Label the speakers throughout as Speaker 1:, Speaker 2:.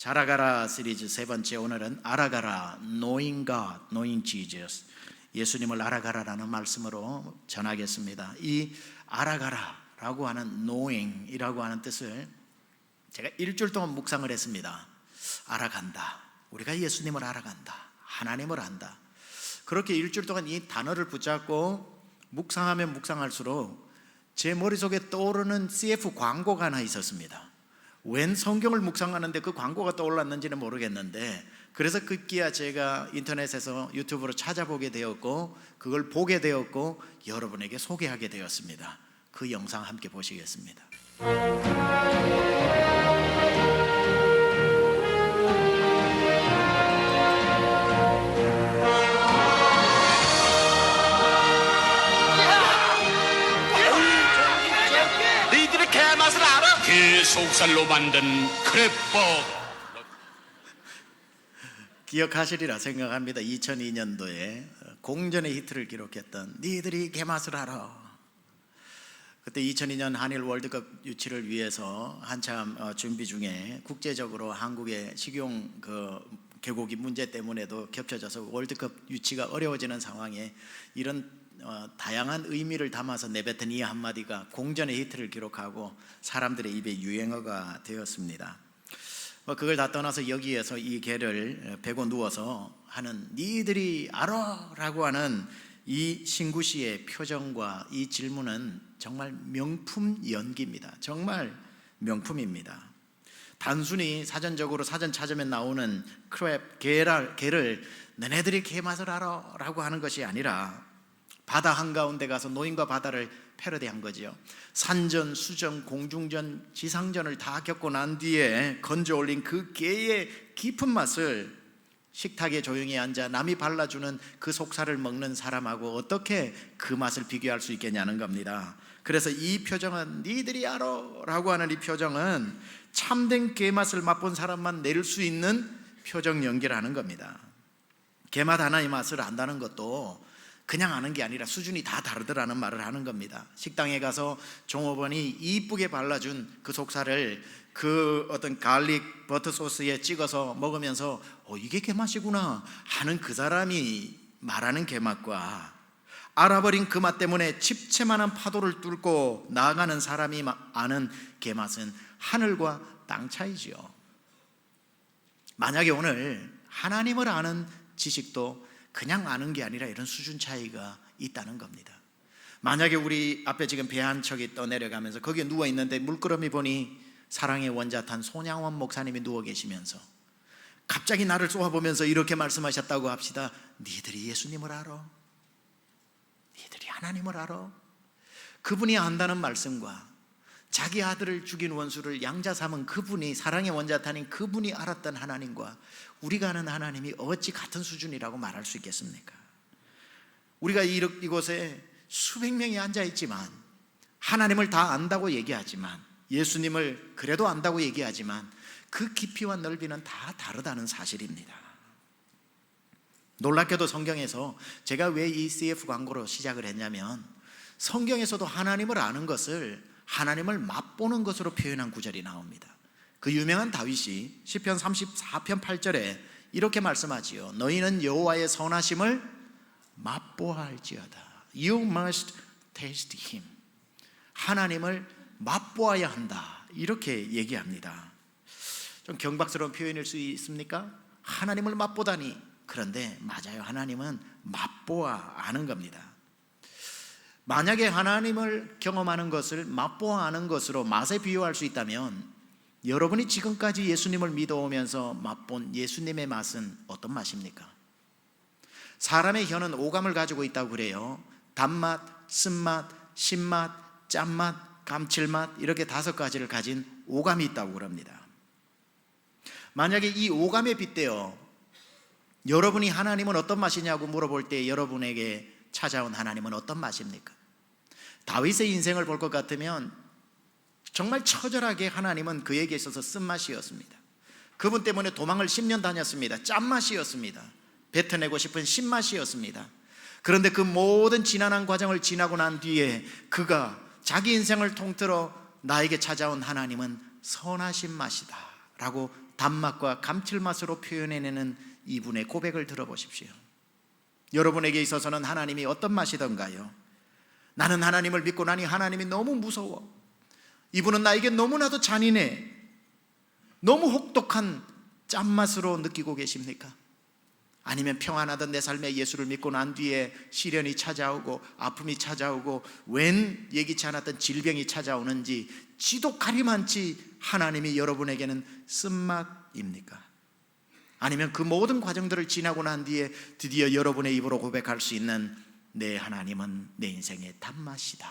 Speaker 1: 자라가라 시리즈 세 번째, 오늘은 알아가라, Knowing God, Knowing Jesus, 예수님을 알아가라라는 말씀으로 전하겠습니다. 이 알아가라라고 하는 knowing이라고 하는 뜻을 제가 일주일 동안 묵상을 했습니다. 알아간다, 우리가 예수님을 알아간다, 하나님을 안다. 그렇게 일주일 동안 이 단어를 붙잡고 묵상하면 묵상할수록 제 머릿속에 떠오르는 CF 광고가 하나 있었습니다. 웬 성경을 묵상하는데 그 광고가 떠올랐는지는 모르겠는데, 그래서 급기야 제가 인터넷에서 유튜브로 찾아보게 되었고 그걸 보게 되었고 여러분에게 소개하게 되었습니다. 그 영상 함께 보시겠습니다.
Speaker 2: 너희들이 개맛을 알아? 그 속살로 만든 크레퍼.
Speaker 1: 기억하시리라 생각합니다. 2002년도에 공전의 히트를 기록했던 니들이 개맛을 알아. 그때 2002년 한일 월드컵 유치를 위해서 한참 준비 중에 국제적으로 한국의 식용 개고기 문제 때문에도 겹쳐져서 월드컵 유치가 어려워지는 상황에 이런 다양한 의미를 담아서 내뱉은 이 한마디가 공전의 히트를 기록하고 사람들의 입에 유행어가 되었습니다. 그걸 다 떠나서 여기에서 이 개를 베고 누워서 하는 니들이 알아? 라고 하는 이 신구씨의 표정과 이 질문은 정말 명품 연기입니다. 정말 명품입니다. 단순히 사전적으로 사전 찾으면 나오는 크랩, 개를 너네들이 개 맛을 알아? 라고 하는 것이 아니라 바다 한가운데 가서 노인과 바다를 패러디한 거지요. 산전, 수전, 공중전, 지상전을 다 겪고 난 뒤에 건져 올린 그 개의 깊은 맛을 식탁에 조용히 앉아 남이 발라주는 그 속살을 먹는 사람하고 어떻게 그 맛을 비교할 수 있겠냐는 겁니다. 그래서 이 표정은 니들이 알아? 라고 하는 이 표정은 참된 개맛을 맛본 사람만 낼 수 있는 표정 연기라는 겁니다. 개맛 하나의 맛을 안다는 것도 그냥 아는 게 아니라 수준이 다 다르더라는 말을 하는 겁니다. 식당에 가서 종업원이 이쁘게 발라준 그 속살을 그 어떤 갈릭 버터 소스에 찍어서 먹으면서 이게 개맛이구나 하는 그 사람이 말하는 개맛과 알아버린 그 맛 때문에 집채만한 파도를 뚫고 나아가는 사람이 아는 개맛은 하늘과 땅 차이지요. 만약에 오늘 하나님을 아는 지식도 그냥 아는 게 아니라 이런 수준 차이가 있다는 겁니다. 만약에 우리 앞에 지금 배 한 척이 떠내려가면서 거기에 누워 있는데 물끄러미 보니 사랑의 원자탄 손양원 목사님이 누워 계시면서 갑자기 나를 쏘아보면서 이렇게 말씀하셨다고 합시다. 니들이 예수님을 알아? 니들이 하나님을 알아? 그분이 안다는 말씀과 자기 아들을 죽인 원수를 양자 삼은 그분이, 사랑의 원자탄인 그분이 알았던 하나님과 우리가 아는 하나님이 어찌 같은 수준이라고 말할 수 있겠습니까? 우리가 이곳에 수백 명이 앉아있지만 하나님을 다 안다고 얘기하지만, 예수님을 그래도 안다고 얘기하지만 그 깊이와 넓이는 다 다르다는 사실입니다. 놀랍게도 성경에서 제가 왜 이 CF 광고로 시작을 했냐면, 성경에서도 하나님을 아는 것을 하나님을 맛보는 것으로 표현한 구절이 나옵니다. 그 유명한 다윗이 시편 34편 8절에 이렇게 말씀하지요. 너희는 여호와의 선하심을 맛보아 할지어다. You must taste him. 하나님을 맛보아야 한다, 이렇게 얘기합니다. 좀 경박스러운 표현일 수 있습니까? 하나님을 맛보다니. 그런데 맞아요. 하나님은 맛보아 아는 겁니다. 만약에 하나님을 경험하는 것을 맛보아 아는 것으로 맛에 비유할 수 있다면, 여러분이 지금까지 예수님을 믿어오면서 맛본 예수님의 맛은 어떤 맛입니까? 사람의 혀는 오감을 가지고 있다고 그래요. 단맛, 쓴맛, 신맛, 짠맛, 감칠맛, 이렇게 5가지를 가진 오감이 있다고 그럽니다. 만약에 이 오감에 빗대어 여러분이 하나님은 어떤 맛이냐고 물어볼 때 여러분에게 찾아온 하나님은 어떤 맛입니까? 다윗의 인생을 볼 것 같으면 정말 처절하게 하나님은 그에게 있어서 쓴맛이었습니다. 그분 때문에 도망을 10년 다녔습니다. 짠맛이었습니다. 뱉어내고 싶은 신맛이었습니다. 그런데 그 모든 지난한 과정을 지나고 난 뒤에 그가 자기 인생을 통틀어 나에게 찾아온 하나님은 선하신 맛이다 라고 단맛과 감칠맛으로 표현해내는 이분의 고백을 들어보십시오. 여러분에게 있어서는 하나님이 어떤 맛이던가요? 나는 하나님을 믿고 나니 하나님이 너무 무서워. 이분은 나에게 너무나도 잔인해. 너무 혹독한 짠맛으로 느끼고 계십니까? 아니면 평안하던 내 삶에 예수를 믿고 난 뒤에 시련이 찾아오고 아픔이 찾아오고 웬 예기치 않았던 질병이 찾아오는지 지독하리만치 하나님이 여러분에게는 쓴맛입니까? 아니면 그 모든 과정들을 지나고 난 뒤에 드디어 여러분의 입으로 고백할 수 있는 내 하나님은 내 인생의 단맛이다.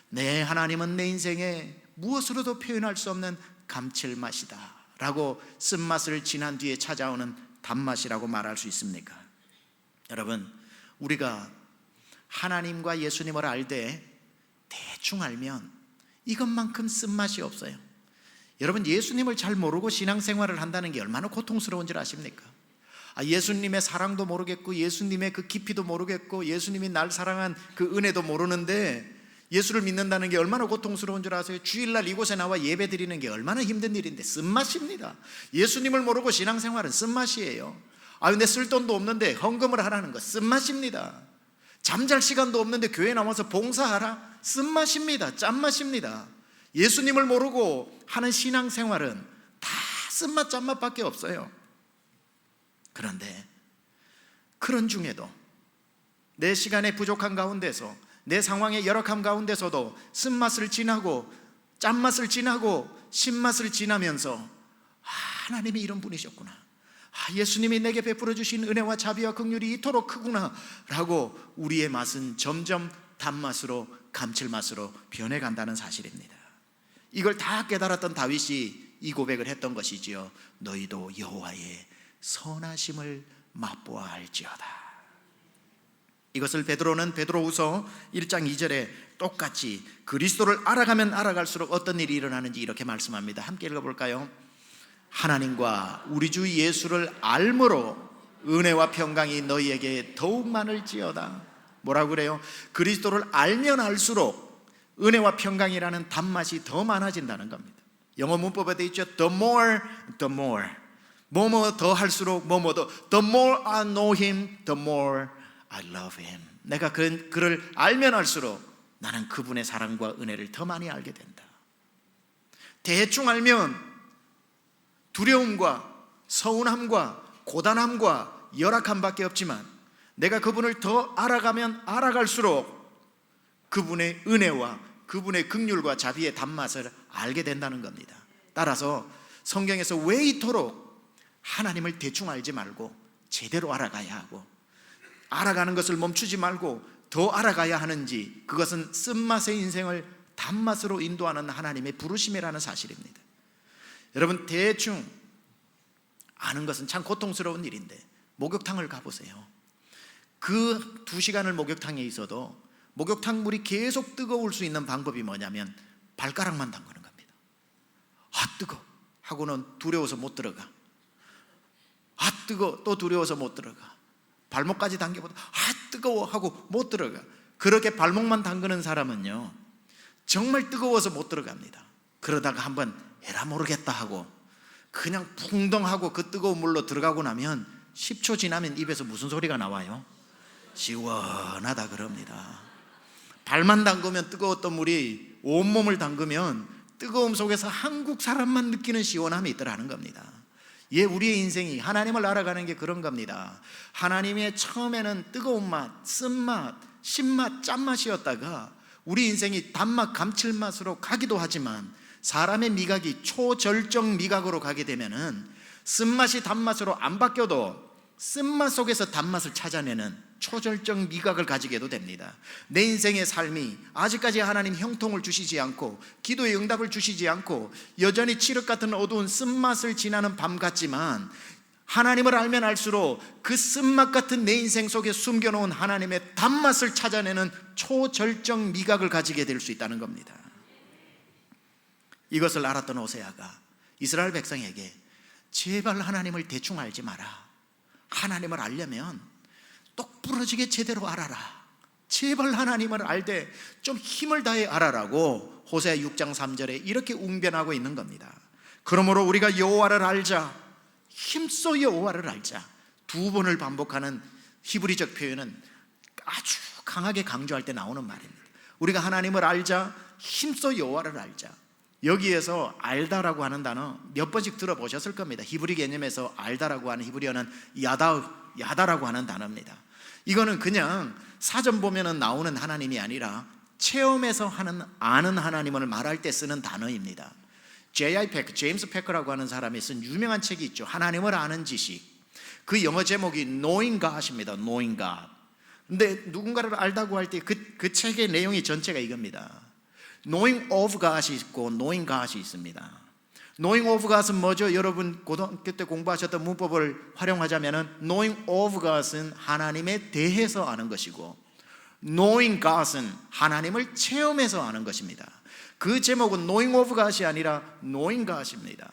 Speaker 1: 내 하나님은 내 인생의 무엇으로도 표현할 수 없는 감칠맛이다 라고 쓴맛을 지난 뒤에 찾아오는 단맛이라고 말할 수 있습니까? 여러분, 우리가 하나님과 예수님을 알되 대충 알면 이것만큼 쓴맛이 없어요. 여러분, 예수님을 잘 모르고 신앙생활을 한다는 게 얼마나 고통스러운 줄 아십니까? 예수님의 사랑도 모르겠고 예수님의 그 깊이도 모르겠고 예수님이 날 사랑한 그 은혜도 모르는데 예수를 믿는다는 게 얼마나 고통스러운 줄 아세요? 주일날 이곳에 나와 예배 드리는 게 얼마나 힘든 일인데 쓴맛입니다. 예수님을 모르고 신앙생활은 쓴맛이에요. 근데 쓸 돈도 없는데 헌금을 하라는 거 쓴맛입니다. 잠잘 시간도 없는데 교회 나와서 봉사하라? 쓴맛입니다. 짠맛입니다. 예수님을 모르고 하는 신앙생활은 다 쓴맛 짠맛밖에 없어요. 그런데 그런 중에도 내 시간의 부족한 가운데서 내 상황의 열악함 가운데서도 쓴맛을 지나고 짠맛을 지나고 신맛을 지나면서 하나님이 이런 분이셨구나, 예수님이 내게 베풀어 주신 은혜와 자비와 긍휼이 이토록 크구나 라고 우리의 맛은 점점 단맛으로 감칠맛으로 변해간다는 사실입니다. 이걸 다 깨달았던 다윗이 이 고백을 했던 것이지요. 너희도 여호와의 선하심을 맛보아 알지어다. 이것을 베드로는 베드로후서 1장 2절에 똑같이 그리스도를 알아가면 알아갈수록 어떤 일이 일어나는지 이렇게 말씀합니다. 함께 읽어볼까요? 하나님과 우리 주 예수를 알므로 은혜와 평강이 너희에게 더욱 많을지어다. 뭐라고 그래요? 그리스도를 알면 알수록 은혜와 평강이라는 단맛이 더 많아진다는 겁니다. 영어 문법에 되어 있죠. The more, the more. 뭐뭐 더 할수록 뭐뭐 더. The more I know him, the more I love him. 내가 그를 알면 알수록 나는 그분의 사랑과 은혜를 더 많이 알게 된다. 대충 알면 두려움과 서운함과 고단함과 열악함밖에 없지만 내가 그분을 더 알아가면 알아갈수록 그분의 은혜와 그분의 긍휼과 자비의 단맛을 알게 된다는 겁니다. 따라서 성경에서 왜 이토록 하나님을 대충 알지 말고 제대로 알아가야 하고 알아가는 것을 멈추지 말고 더 알아가야 하는지, 그것은 쓴맛의 인생을 단맛으로 인도하는 하나님의 부르심이라는 사실입니다. 여러분, 대충 아는 것은 참 고통스러운 일인데 목욕탕을 가보세요. 그 2시간을 목욕탕에 있어도 목욕탕 물이 계속 뜨거울 수 있는 방법이 뭐냐면 발가락만 담그는 겁니다. 뜨거 하고는 두려워서 못 들어가. 뜨거 또 두려워서 못 들어가. 발목까지 당겨보다 뜨거워 하고 못 들어가. 그렇게 발목만 담그는 사람은요 정말 뜨거워서 못 들어갑니다. 그러다가 한번 에라 모르겠다 하고 그냥 풍덩하고 그 뜨거운 물로 들어가고 나면 10초 지나면 입에서 무슨 소리가 나와요? 시원하다 그럽니다. 발만 담그면 뜨거웠던 물이 온몸을 담그면 뜨거움 속에서 한국 사람만 느끼는 시원함이 있더라는 겁니다. 우리의 인생이 하나님을 알아가는 게 그런 겁니다. 하나님의 처음에는 뜨거운 맛, 쓴맛, 신맛, 짠맛이었다가 우리 인생이 단맛, 감칠맛으로 가기도 하지만 사람의 미각이 초절정 미각으로 가게 되면은 쓴맛이 단맛으로 안 바뀌어도 쓴맛 속에서 단맛을 찾아내는 초절정 미각을 가지게도 됩니다. 내 인생의 삶이 아직까지 하나님 형통을 주시지 않고 기도의 응답을 주시지 않고 여전히 칠흑 같은 어두운 쓴맛을 지나는 밤 같지만 하나님을 알면 알수록 그 쓴맛 같은 내 인생 속에 숨겨놓은 하나님의 단맛을 찾아내는 초절정 미각을 가지게 될 수 있다는 겁니다. 이것을 알았던 호세아가 이스라엘 백성에게 제발 하나님을 대충 알지 마라. 하나님을 알려면 똑부러지게 제대로 알아라. 제발 하나님을 알되 좀 힘을 다해 알아라고 호세아 6장 3절에 이렇게 웅변하고 있는 겁니다. 그러므로 우리가 여호와를 알자, 힘써 여호와를 알자. 두 번을 반복하는 히브리적 표현은 아주 강하게 강조할 때 나오는 말입니다. 우리가 하나님을 알자, 힘써 여호와를 알자. 여기에서 알다라고 하는 단어 몇 번씩 들어보셨을 겁니다. 히브리 개념에서 알다라고 하는 히브리어는 야다라고 하는 단어입니다. 이거는 그냥 사전 보면은 나오는 하나님이 아니라 체험에서 아는 하나님을 말할 때 쓰는 단어입니다. J.I. 패커, 제임스 패커라고 하는 사람이 쓴 유명한 책이 있죠. 하나님을 아는 지식. 그 영어 제목이 Knowing God입니다. Knowing God. 근데 누군가를 알다고 할 때 그 책의 내용이 전체가 이겁니다. Knowing of God이 있고 Knowing God이 있습니다. Knowing of God은 뭐죠? 여러분 고등학교 때 공부하셨던 문법을 활용하자면 Knowing of God은 하나님에 대해서 아는 것이고 Knowing God은 하나님을 체험해서 아는 것입니다. 그 제목은 Knowing of God이 아니라 Knowing God입니다.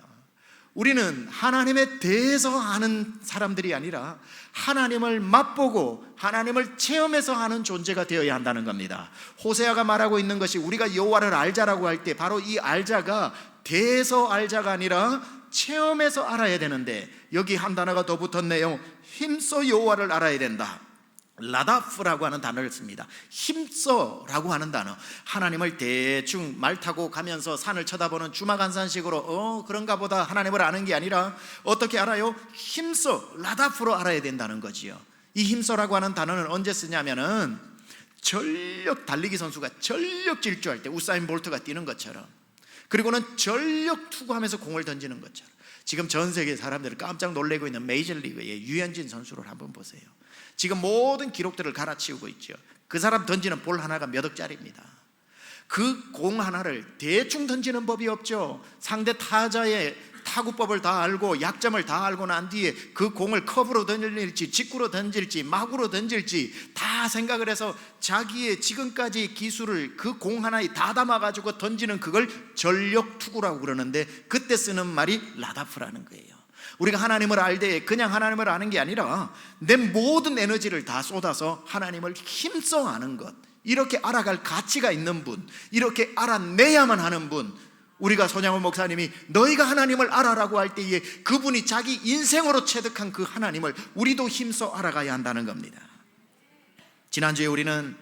Speaker 1: 우리는 하나님에 대해서 아는 사람들이 아니라 하나님을 맛보고 하나님을 체험해서 아는 존재가 되어야 한다는 겁니다. 호세아가 말하고 있는 것이 우리가 여호와를 알자라고 할 때 바로 이 알자가 대해서 알자가 아니라 체험해서 알아야 되는데 여기 한 단어가 더 붙었네요. 힘써 여호와를 알아야 된다. 라다프라고 하는 단어를 씁니다. 힘써라고 하는 단어. 하나님을 대충 말 타고 가면서 산을 쳐다보는 주마간산식으로 그런가 보다 하나님을 아는 게 아니라 어떻게 알아요? 힘써, 라다프로 알아야 된다는 거지요. 이 힘써라고 하는 단어는 언제 쓰냐면은 전력 달리기 선수가 전력 질주할 때 우사인 볼트가 뛰는 것처럼, 그리고는 전력 투구하면서 공을 던지는 것처럼. 지금 전 세계 사람들을 깜짝 놀래고 있는 메이저리그의 유현진 선수를 한번 보세요. 지금 모든 기록들을 갈아치우고 있죠. 그 사람 던지는 볼 하나가 몇 억짜리입니다. 그 공 하나를 대충 던지는 법이 없죠. 상대 타자의 타구법을 다 알고 약점을 다 알고 난 뒤에 그 공을 커브로 던질지 직구로 던질지 마구로 던질지 다 생각을 해서 자기의 지금까지 기술을 그 공 하나에 다 담아가지고 던지는 그걸 전력투구라고 그러는데 그때 쓰는 말이 라다프라는 거예요. 우리가 하나님을 알 때 그냥 하나님을 아는 게 아니라 내 모든 에너지를 다 쏟아서 하나님을 힘써 아는 것, 이렇게 알아갈 가치가 있는 분, 이렇게 알아내야만 하는 분. 우리가 손양호 목사님이 너희가 하나님을 알아라고 할 때에 그분이 자기 인생으로 체득한 그 하나님을 우리도 힘써 알아가야 한다는 겁니다. 지난주에 우리는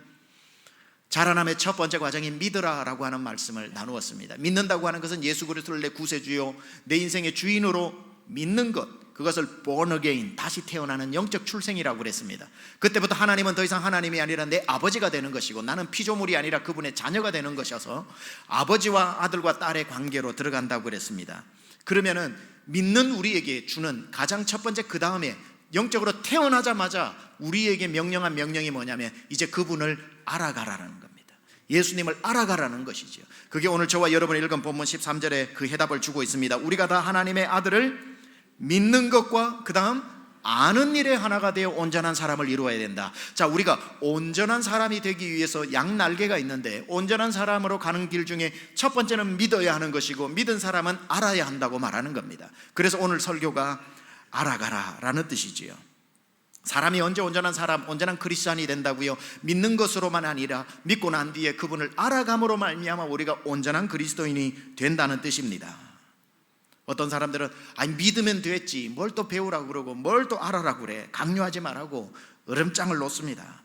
Speaker 1: 자라남의 첫 번째 과정인 믿으라라고 하는 말씀을 나누었습니다. 믿는다고 하는 것은 예수 그리스도를 내 구세주요 내 인생의 주인으로 믿는 것, 그것을 born again, 다시 태어나는 영적 출생이라고 그랬습니다. 그때부터 하나님은 더 이상 하나님이 아니라 내 아버지가 되는 것이고 나는 피조물이 아니라 그분의 자녀가 되는 것이어서 아버지와 아들과 딸의 관계로 들어간다고 그랬습니다. 그러면은 믿는 우리에게 주는 가장 첫 번째, 그 다음에 영적으로 태어나자마자 우리에게 명령한 명령이 뭐냐면 이제 그분을 알아가라는 겁니다. 예수님을 알아가라는 것이죠. 그게 오늘 저와 여러분이 읽은 본문 13절에 그 해답을 주고 있습니다. 우리가 다 하나님의 아들을 믿는 것과 그 다음 아는 일에 하나가 되어 온전한 사람을 이루어야 된다. 자, 우리가 온전한 사람이 되기 위해서 양날개가 있는데 온전한 사람으로 가는 길 중에 첫 번째는 믿어야 하는 것이고 믿은 사람은 알아야 한다고 말하는 겁니다. 그래서 오늘 설교가 알아가라 라는 뜻이지요. 사람이 언제 온전한 사람, 온전한 크리스찬이 된다고요? 믿는 것으로만 아니라 믿고 난 뒤에 그분을 알아감으로 말미암아 우리가 온전한 그리스도인이 된다는 뜻입니다. 어떤 사람들은 믿으면 됐지, 뭘 또 배우라고 그러고 뭘 또 알아라고 그래, 강요하지 말라고 으름장을 놓습니다.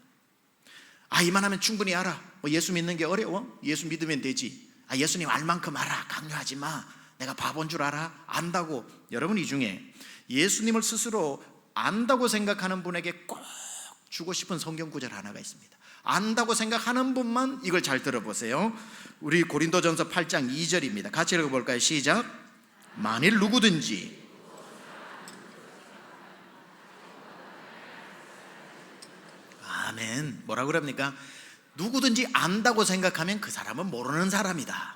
Speaker 1: 이만하면 충분히 알아. 예수 믿는 게 어려워? 예수 믿으면 되지. 예수님 알 만큼 알아. 강요하지 마. 내가 바본 줄 알아? 안다고. 여러분, 이 중에 예수님을 스스로 안다고 생각하는 분에게 꼭 주고 싶은 성경 구절 하나가 있습니다. 안다고 생각하는 분만 이걸 잘 들어보세요. 우리 고린도전서 8장 2절입니다. 같이 읽어볼까요? 시작. 만일 누구든지 아멘. 뭐라고 그럽니까? 누구든지 안다고 생각하면 그 사람은 모르는 사람이다.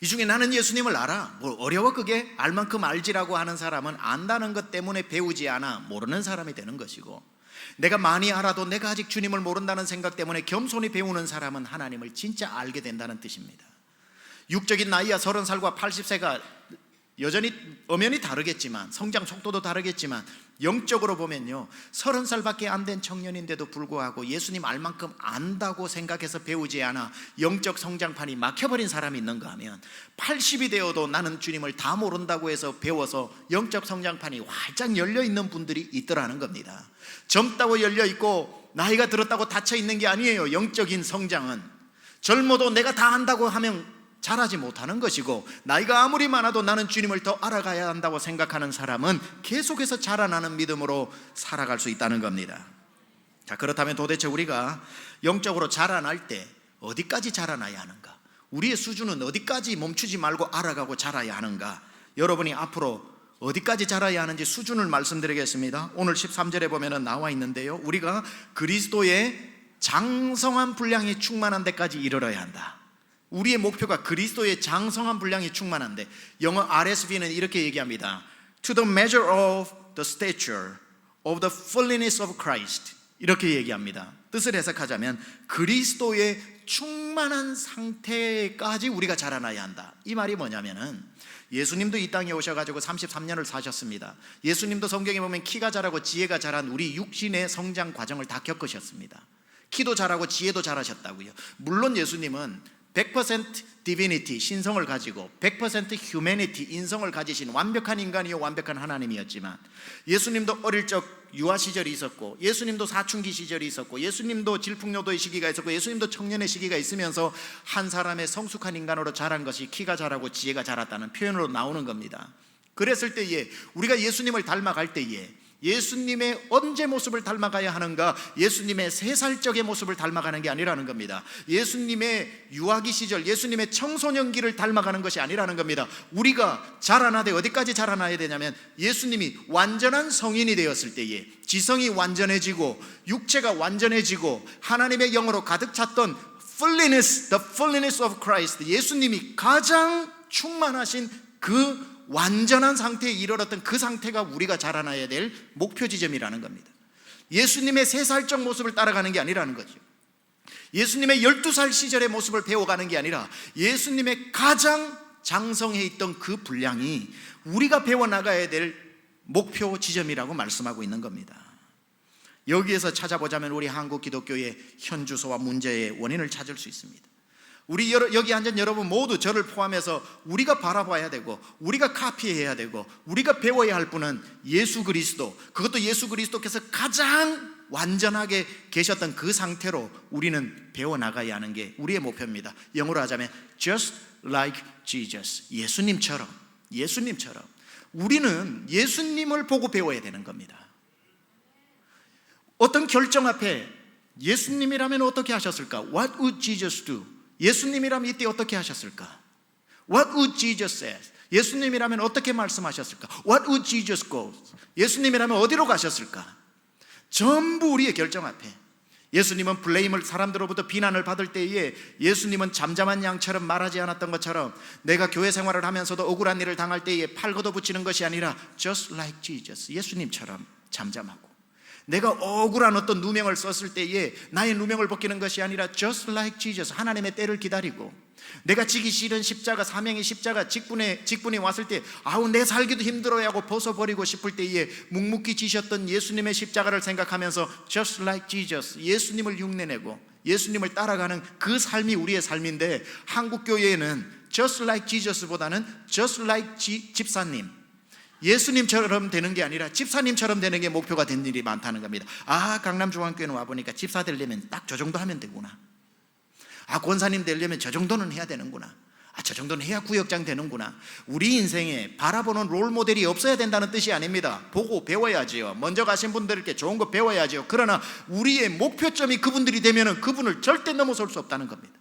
Speaker 1: 이 중에 나는 예수님을 알아, 뭐 어려워 그게? 알 만큼 알지라고 하는 사람은 안다는 것 때문에 배우지 않아 모르는 사람이 되는 것이고, 내가 많이 알아도 내가 아직 주님을 모른다는 생각 때문에 겸손히 배우는 사람은 하나님을 진짜 알게 된다는 뜻입니다. 육적인 나이야 30살과 80세가 여전히 엄연히 다르겠지만, 성장 속도도 다르겠지만, 영적으로 보면요, 30살밖에 안 된 청년인데도 불구하고 예수님 알 만큼 안다고 생각해서 배우지 않아 영적 성장판이 막혀버린 사람이 있는가 하면, 80이 되어도 나는 주님을 다 모른다고 해서 배워서 영적 성장판이 활짝 열려있는 분들이 있더라는 겁니다. 젊다고 열려있고 나이가 들었다고 닫혀있는 게 아니에요. 영적인 성장은 젊어도 내가 다 안다고 하면 잘하지 못하는 것이고, 나이가 아무리 많아도 나는 주님을 더 알아가야 한다고 생각하는 사람은 계속해서 자라나는 믿음으로 살아갈 수 있다는 겁니다. 자, 그렇다면 도대체 우리가 영적으로 자라날 때 어디까지 자라나야 하는가? 우리의 수준은 어디까지 멈추지 말고 알아가고 자라야 하는가? 여러분이 앞으로 어디까지 자라야 하는지 수준을 말씀드리겠습니다. 오늘 13절에 보면 나와 있는데요, 우리가 그리스도의 장성한 분량이 충만한 데까지 이르러야 한다. 우리의 목표가 그리스도의 장성한 분량이 충만한데, 영어 RSV는 이렇게 얘기합니다. To the measure of the stature of the fullness of Christ. 이렇게 얘기합니다. 뜻을 해석하자면 그리스도의 충만한 상태까지 우리가 자라나야 한다. 이 말이 뭐냐면은, 예수님도 이 땅에 오셔가지고 33년을 사셨습니다. 예수님도 성경에 보면 키가 자라고 지혜가 자란 우리 육신의 성장 과정을 다 겪으셨습니다. 키도 자라고 지혜도 자라셨다고요. 물론 예수님은 100% divinity, 신성을 가지고 100% humanity, 인성을 가지신 완벽한 인간이요 완벽한 하나님이었지만, 예수님도 어릴 적 유아 시절이 있었고, 예수님도 사춘기 시절이 있었고, 예수님도 질풍노도의 시기가 있었고, 예수님도 청년의 시기가 있으면서 한 사람의 성숙한 인간으로 자란 것이 키가 자라고 지혜가 자랐다는 표현으로 나오는 겁니다. 그랬을 때에 우리가 예수님을 닮아갈 때에 예수님의 언제 모습을 닮아가야 하는가? 예수님의 3살적의 모습을 닮아가는 게 아니라는 겁니다. 예수님의 유아기 시절, 예수님의 청소년기를 닮아가는 것이 아니라는 겁니다. 우리가 자라나되 어디까지 자라나야 되냐면, 예수님이 완전한 성인이 되었을 때에 지성이 완전해지고 육체가 완전해지고 하나님의 영으로 가득 찼던 fullness, the fullness of Christ, 예수님이 가장 충만하신 그 완전한 상태에 이르렀던 그 상태가 우리가 자라나야 될 목표 지점이라는 겁니다. 예수님의 3살적 모습을 따라가는 게 아니라는 거죠. 예수님의 12살 시절의 모습을 배워가는 게 아니라 예수님의 가장 장성해 있던 그 분량이 우리가 배워나가야 될 목표 지점이라고 말씀하고 있는 겁니다. 여기에서 찾아보자면 우리 한국 기독교의 현주소와 문제의 원인을 찾을 수 있습니다. 우리 여기 앉은 여러분 모두 저를 포함해서 우리가 바라봐야 되고, 우리가 카피해야 되고, 우리가 배워야 할 분은 예수 그리스도, 그것도 예수 그리스도께서 가장 완전하게 계셨던 그 상태로 우리는 배워나가야 하는 게 우리의 목표입니다. 영어로 하자면 just like Jesus, 예수님처럼 우리는 예수님을 보고 배워야 되는 겁니다. 어떤 결정 앞에 예수님이라면 어떻게 하셨을까? What would Jesus do? 예수님이라면 이때 어떻게 하셨을까? What would Jesus say? 예수님이라면 어떻게 말씀하셨을까? What would Jesus go? 예수님이라면 어디로 가셨을까? 전부 우리의 결정 앞에. 예수님은 블레임을, 사람들로부터 비난을 받을 때에 예수님은 잠잠한 양처럼 말하지 않았던 것처럼, 내가 교회 생활을 하면서도 억울한 일을 당할 때에 팔 걷어붙이는 것이 아니라 just like Jesus, 예수님처럼 잠잠하고, 내가 억울한 어떤 누명을 썼을 때에 나의 누명을 벗기는 것이 아니라 just like Jesus, 하나님의 때를 기다리고, 내가 지기 싫은 십자가, 사명의 십자가 직분이 왔을 때 아우 내 살기도 힘들어야 하고 벗어버리고 싶을 때에 묵묵히 지셨던 예수님의 십자가를 생각하면서 just like Jesus, 예수님을 흉내내고 예수님을 따라가는 그 삶이 우리의 삶인데, 한국 교회에는 just like Jesus보다는 just like 집사님, 예수님처럼 되는 게 아니라 집사님처럼 되는 게 목표가 된 일이 많다는 겁니다. 아, 강남중앙교회는 와보니까 집사 되려면 딱 저 정도 하면 되구나. 아, 권사님 되려면 저 정도는 해야 되는구나. 아, 저 정도는 해야 구역장 되는구나. 우리 인생에 바라보는 롤 모델이 없어야 된다는 뜻이 아닙니다. 보고 배워야지요. 먼저 가신 분들께 좋은 거 배워야지요. 그러나 우리의 목표점이 그분들이 되면 그분을 절대 넘어설 수 없다는 겁니다.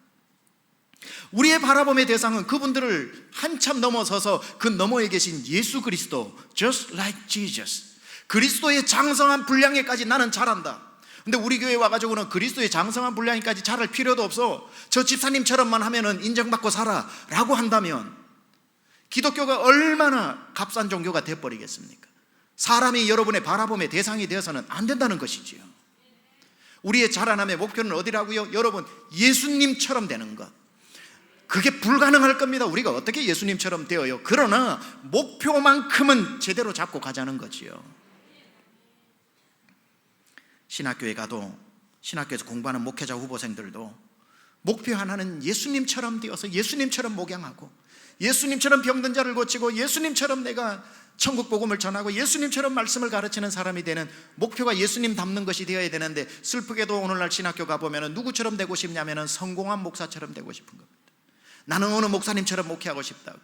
Speaker 1: 우리의 바라봄의 대상은 그분들을 한참 넘어서서 그 너머에 계신 예수 그리스도, just like Jesus, 그리스도의 장성한 분량에까지 나는 잘한다. 근데 우리 교회 와가지고는 그리스도의 장성한 분량에까지 잘할 필요도 없어, 저 집사님처럼만 하면은 인정받고 살아 라고 한다면 기독교가 얼마나 값싼 종교가 되어버리겠습니까? 사람이 여러분의 바라봄의 대상이 되어서는 안 된다는 것이지요. 우리의 자라남의 목표는 어디라고요? 여러분, 예수님처럼 되는 것. 그게 불가능할 겁니다. 우리가 어떻게 예수님처럼 되어요? 그러나 목표만큼은 제대로 잡고 가자는 거지요. 신학교에 가도 신학교에서 공부하는 목회자 후보생들도 목표 하나는 예수님처럼 되어서 예수님처럼 목양하고 예수님처럼 병든 자를 고치고 예수님처럼 내가 천국 복음을 전하고 예수님처럼 말씀을 가르치는 사람이 되는 목표가 예수님 닮는 것이 되어야 되는데, 슬프게도 오늘날 신학교 가보면 누구처럼 되고 싶냐면 성공한 목사처럼 되고 싶은 겁니다. 나는 어느 목사님처럼 목회하고 싶다고.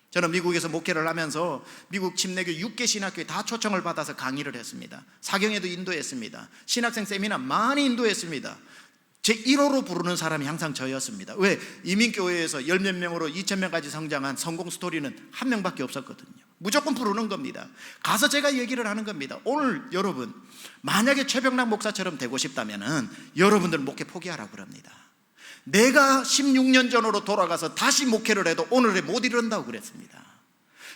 Speaker 1: 저는 미국에서 목회를 하면서 미국 침례교 6개 신학교에 다 초청을 받아서 강의를 했습니다. 사경에도 인도했습니다. 신학생 세미나 많이 인도했습니다. 제 1호로 부르는 사람이 항상 저였습니다. 왜? 이민교회에서 10몇 명으로 2,000명까지 성장한 성공 스토리는 한 명밖에 없었거든요. 무조건 부르는 겁니다. 가서 제가 얘기를 하는 겁니다. 오늘 여러분, 만약에 최병락 목사처럼 되고 싶다면 여러분들 목회 포기하라고 그럽니다. 내가 16년 전으로 돌아가서 다시 목회를 해도 오늘에 못 이른다고 그랬습니다.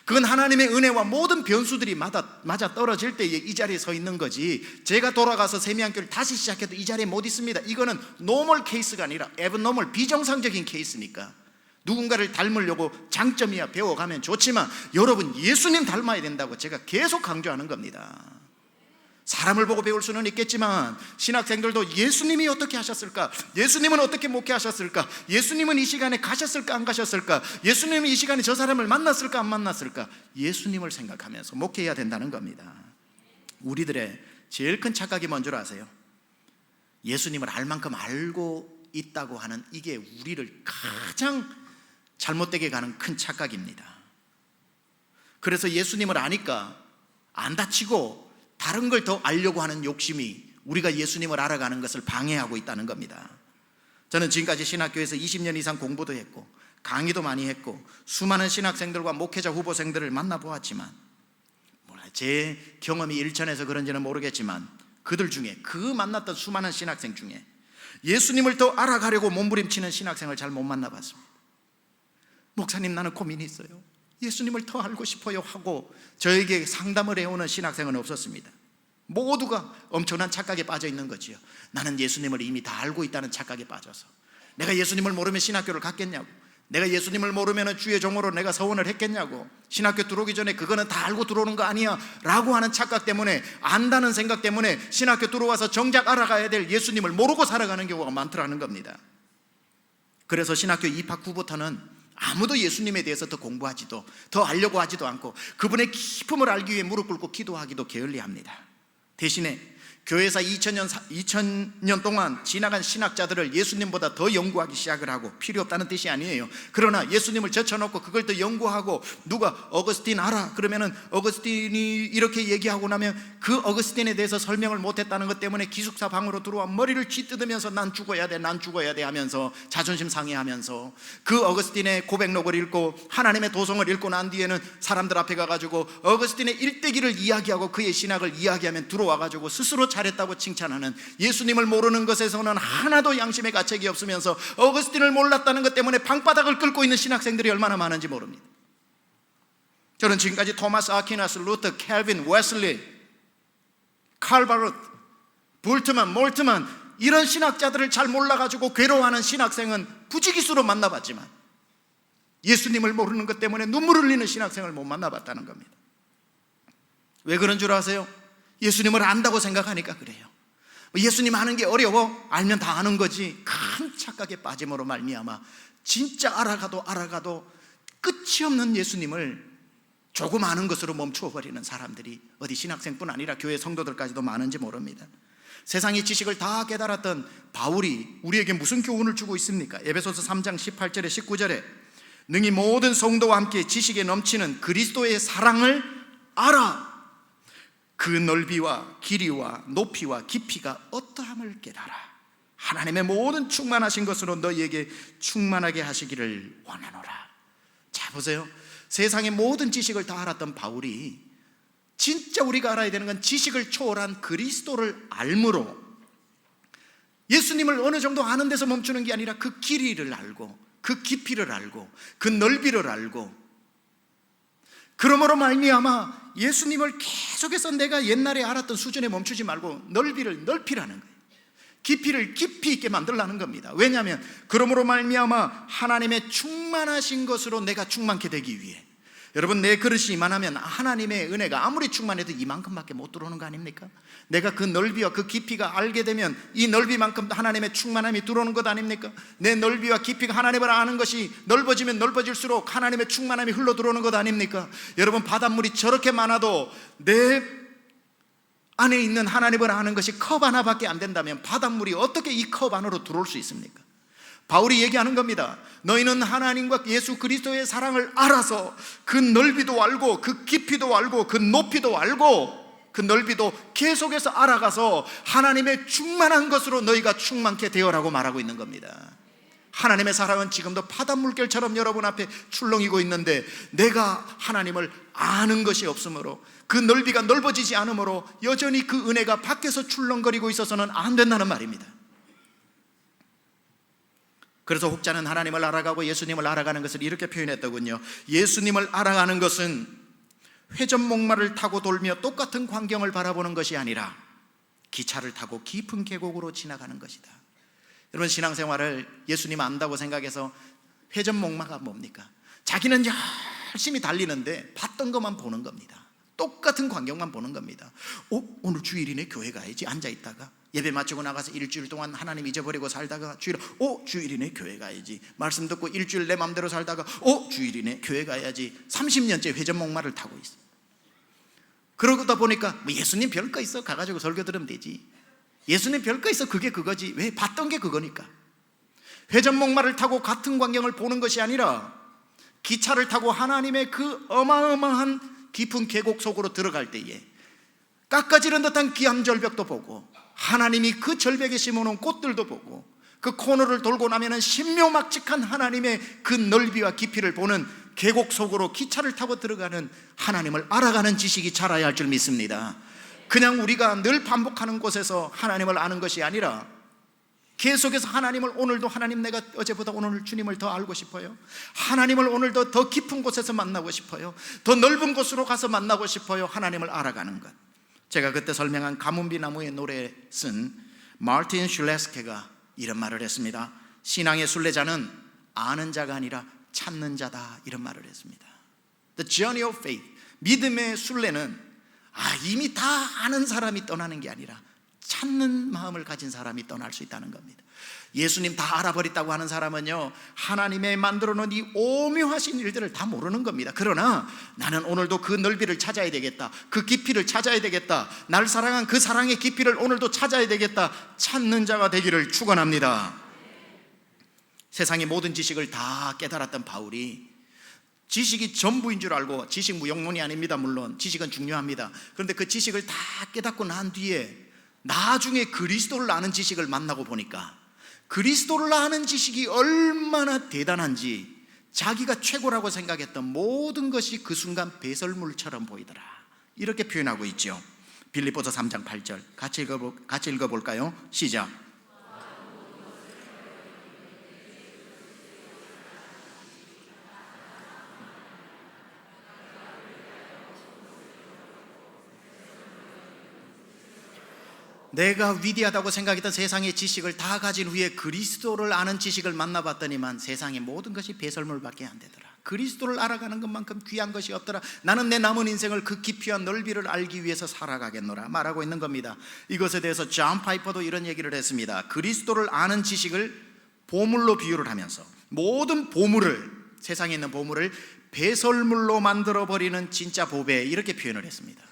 Speaker 1: 그건 하나님의 은혜와 모든 변수들이 맞아 떨어질 때에 이 자리에 서 있는 거지, 제가 돌아가서 세미한교를 다시 시작해도 이 자리에 못 있습니다. 이거는 노멀 케이스가 아니라 에브노멀, 비정상적인 케이스니까 누군가를 닮으려고 장점이야 배워가면 좋지만 여러분 예수님 닮아야 된다고 제가 계속 강조하는 겁니다. 사람을 보고 배울 수는 있겠지만 신학생들도 예수님이 어떻게 하셨을까? 예수님은 어떻게 목회하셨을까? 예수님은 이 시간에 가셨을까 안 가셨을까? 예수님이 이 시간에 저 사람을 만났을까 안 만났을까? 예수님을 생각하면서 목회해야 된다는 겁니다. 우리들의 제일 큰 착각이 뭔 줄 아세요? 예수님을 알 만큼 알고 있다고 하는 이게 우리를 가장 잘못되게 가는 큰 착각입니다. 그래서 예수님을 아니까 안 다치고 다른 걸 더 알려고 하는 욕심이 우리가 예수님을 알아가는 것을 방해하고 있다는 겁니다. 저는 지금까지 신학교에서 20년 이상 공부도 했고 강의도 많이 했고 수많은 신학생들과 목회자 후보생들을 만나보았지만 제 경험이 일천해서 그런지는 모르겠지만 그들 중에, 그 만났던 수많은 신학생 중에 예수님을 더 알아가려고 몸부림치는 신학생을 잘 못 만나봤습니다. 목사님, 나는 고민이 있어요. 예수님을 더 알고 싶어요 하고 저에게 상담을 해오는 신학생은 없었습니다. 모두가 엄청난 착각에 빠져 있는 거지요. 나는 예수님을 이미 다 알고 있다는 착각에 빠져서 내가 예수님을 모르면 신학교를 갔겠냐고, 내가 예수님을 모르면 주의 종으로 내가 서원을 했겠냐고, 신학교 들어오기 전에 그거는 다 알고 들어오는 거 아니야 라고 하는 착각 때문에, 안다는 생각 때문에 신학교 들어와서 정작 알아가야 될 예수님을 모르고 살아가는 경우가 많더라는 겁니다. 그래서 신학교 입학 후부터는 아무도 예수님에 대해서 더 공부하지도 더 알려고 하지도 않고 그분의 기품을 알기 위해 무릎 꿇고 기도하기도 게을리합니다. 대신에 교회에서 2000년 동안 지나간 신학자들을 예수님보다 더 연구하기 시작을 하고, 필요 없다는 뜻이 아니에요. 그러나 예수님을 젖혀놓고 그걸 더 연구하고, 누가 어거스틴 알아? 그러면은 어거스틴이 이렇게 얘기하고 나면 그 어거스틴에 대해서 설명을 못했다는 것 때문에 기숙사 방으로 들어와 머리를 쥐뜯으면서 난 죽어야 돼, 난 죽어야 돼 하면서 자존심 상해하면서, 그 어거스틴의 고백록을 읽고 하나님의 도성을 읽고 난 뒤에는 사람들 앞에 가가지고 어거스틴의 일대기를 이야기하고 그의 신학을 이야기하면 들어와가지고 스스로 잘했다고 칭찬하는, 예수님을 모르는 것에서는 하나도 양심의 가책이 없으면서 어거스틴을 몰랐다는 것 때문에 방바닥을 끓고 있는 신학생들이 얼마나 많은지 모릅니다. 저는 지금까지 토마스 아퀴나스, 루터, 캘빈, 웨슬리, 칼바르트, 볼트만, 몰트만 이런 신학자들을 잘 몰라가지고 괴로워하는 신학생은 부지기수로 만나봤지만 예수님을 모르는 것 때문에 눈물 흘리는 신학생을 못 만나봤다는 겁니다. 왜 그런 줄 아세요? 예수님을 안다고 생각하니까 그래요. 예수님 아는 게 어려워? 알면 다 아는 거지. 큰 착각에 빠짐으로 말미암아 진짜 알아가도 끝이 없는 예수님을 조금 아는 것으로 멈추어 버리는 사람들이 어디 신학생뿐 아니라 교회 성도들까지도 많은지 모릅니다. 세상의 지식을 다 깨달았던 바울이 우리에게 무슨 교훈을 주고 있습니까? 에베소서 3장 18절에 19절에 능히 모든 성도와 함께 지식에 넘치는 그리스도의 사랑을 알아. 그 넓이와 길이와 높이와 깊이가 어떠함을 깨달아. 하나님의 모든 충만하신 것으로 너희에게 충만하게 하시기를 원하노라. 자, 보세요. 세상의 모든 지식을 다 알았던 바울이 진짜 우리가 알아야 되는 건 지식을 초월한 그리스도를 알므로 예수님을 어느 정도 아는 데서 멈추는 게 아니라 그 길이를 알고 그 깊이를 알고 그 넓이를 알고, 그러므로 말미암아 예수님을 계속해서 내가 옛날에 알았던 수준에 멈추지 말고 넓이를 넓히라는 거예요. 깊이를 깊이 있게 만들라는 겁니다. 왜냐하면 그러므로 말미암아 하나님의 충만하신 것으로 내가 충만케 되기 위해. 여러분, 내 그릇이 이만하면 하나님의 은혜가 아무리 충만해도 이만큼밖에 못 들어오는 거 아닙니까? 내가 그 넓이와 그 깊이가 알게 되면 이 넓이만큼 하나님의 충만함이 들어오는 것 아닙니까? 내 넓이와 깊이가 하나님을 아는 것이 넓어지면 넓어질수록 하나님의 충만함이 흘러 들어오는 것 아닙니까? 여러분, 바닷물이 저렇게 많아도 내 안에 있는 하나님을 아는 것이 컵 하나밖에 안 된다면 바닷물이 어떻게 이 컵 안으로 들어올 수 있습니까? 바울이 얘기하는 겁니다. 너희는 하나님과 예수 그리스도의 사랑을 알아서 그 넓이도 알고 그 깊이도 알고 그 높이도 알고 그 넓이도 계속해서 알아가서 하나님의 충만한 것으로 너희가 충만케 되어라고 말하고 있는 겁니다. 하나님의 사랑은 지금도 바닷물결처럼 여러분 앞에 출렁이고 있는데, 내가 하나님을 아는 것이 없으므로, 그 넓이가 넓어지지 않으므로 여전히 그 은혜가 밖에서 출렁거리고 있어서는 안 된다는 말입니다. 그래서 혹자는 하나님을 알아가고 예수님을 알아가는 것을 이렇게 표현했더군요. 예수님을 알아가는 것은 회전목마를 타고 돌며 똑같은 광경을 바라보는 것이 아니라 기차를 타고 깊은 계곡으로 지나가는 것이다. 여러분, 신앙생활을 예수님 안다고 생각해서 회전목마가 뭡니까? 자기는 열심히 달리는데 봤던 것만 보는 겁니다. 똑같은 광경만 보는 겁니다. 오늘 주일이네, 교회 가야지. 앉아있다가 예배 마치고 나가서 일주일 동안 하나님 잊어버리고 살다가 주일이네, 교회 가야지. 말씀 듣고 일주일 내 맘대로 살다가 주일이네, 교회 가야지. 30년째 회전목마를 타고 있어. 그러다 보니까 예수님 별거 있어, 가가지고 설교 들으면 되지. 예수님 별거 있어, 그게 그거지. 왜? 봤던 게 그거니까. 회전목마를 타고 같은 광경을 보는 것이 아니라 기차를 타고 하나님의 그 어마어마한 깊은 계곡 속으로 들어갈 때에 깎아지른 듯한 기암 절벽도 보고, 하나님이 그 절벽에 심어놓은 꽃들도 보고, 그 코너를 돌고 나면은 신묘막측한 하나님의 그 넓이와 깊이를 보는 계곡 속으로 기차를 타고 들어가는 하나님을 알아가는 지식이 자라야 할 줄 믿습니다. 그냥 우리가 늘 반복하는 곳에서 하나님을 아는 것이 아니라 계속해서 하나님을, 오늘도 하나님, 내가 어제보다 오늘 주님을 더 알고 싶어요. 하나님을 오늘도 더 깊은 곳에서 만나고 싶어요. 더 넓은 곳으로 가서 만나고 싶어요. 하나님을 알아가는 것. 제가 그때 설명한 가문비 나무의 노래 쓴 마르틴 슐레스케가 이런 말을 했습니다. 신앙의 순례자는 아는 자가 아니라 찾는 자다, 이런 말을 했습니다. The journey of faith, 믿음의 순례는 이미 다 아는 사람이 떠나는 게 아니라 찾는 마음을 가진 사람이 떠날 수 있다는 겁니다. 예수님 다 알아버렸다고 하는 사람은요, 하나님의 만들어 놓은 이 오묘하신 일들을 다 모르는 겁니다. 그러나 나는 오늘도 그 넓이를 찾아야 되겠다, 그 깊이를 찾아야 되겠다, 날 사랑한 그 사랑의 깊이를 오늘도 찾아야 되겠다, 찾는 자가 되기를 축원합니다. 세상의 모든 지식을 다 깨달았던 바울이 지식이 전부인 줄 알고, 지식 무용론이 아닙니다. 물론 지식은 중요합니다. 그런데 그 지식을 다 깨닫고 난 뒤에 나중에 그리스도를 아는 지식을 만나고 보니까 그리스도를 아는 지식이 얼마나 대단한지, 자기가 최고라고 생각했던 모든 것이 그 순간 배설물처럼 보이더라, 이렇게 표현하고 있죠. 빌립보서 3장 8절 같이 읽어볼까요? 시작. 내가 위대하다고 생각했던 세상의 지식을 다 가진 후에 그리스도를 아는 지식을 만나봤더니만 세상의 모든 것이 배설물밖에 안 되더라. 그리스도를 알아가는 것만큼 귀한 것이 없더라. 나는 내 남은 인생을 그 깊이와 넓이를 알기 위해서 살아가겠노라 말하고 있는 겁니다. 이것에 대해서 존 파이퍼도 이런 얘기를 했습니다. 그리스도를 아는 지식을 보물로 비유를 하면서 모든 보물을, 세상에 있는 보물을 배설물로 만들어버리는 진짜 보배, 이렇게 표현을 했습니다.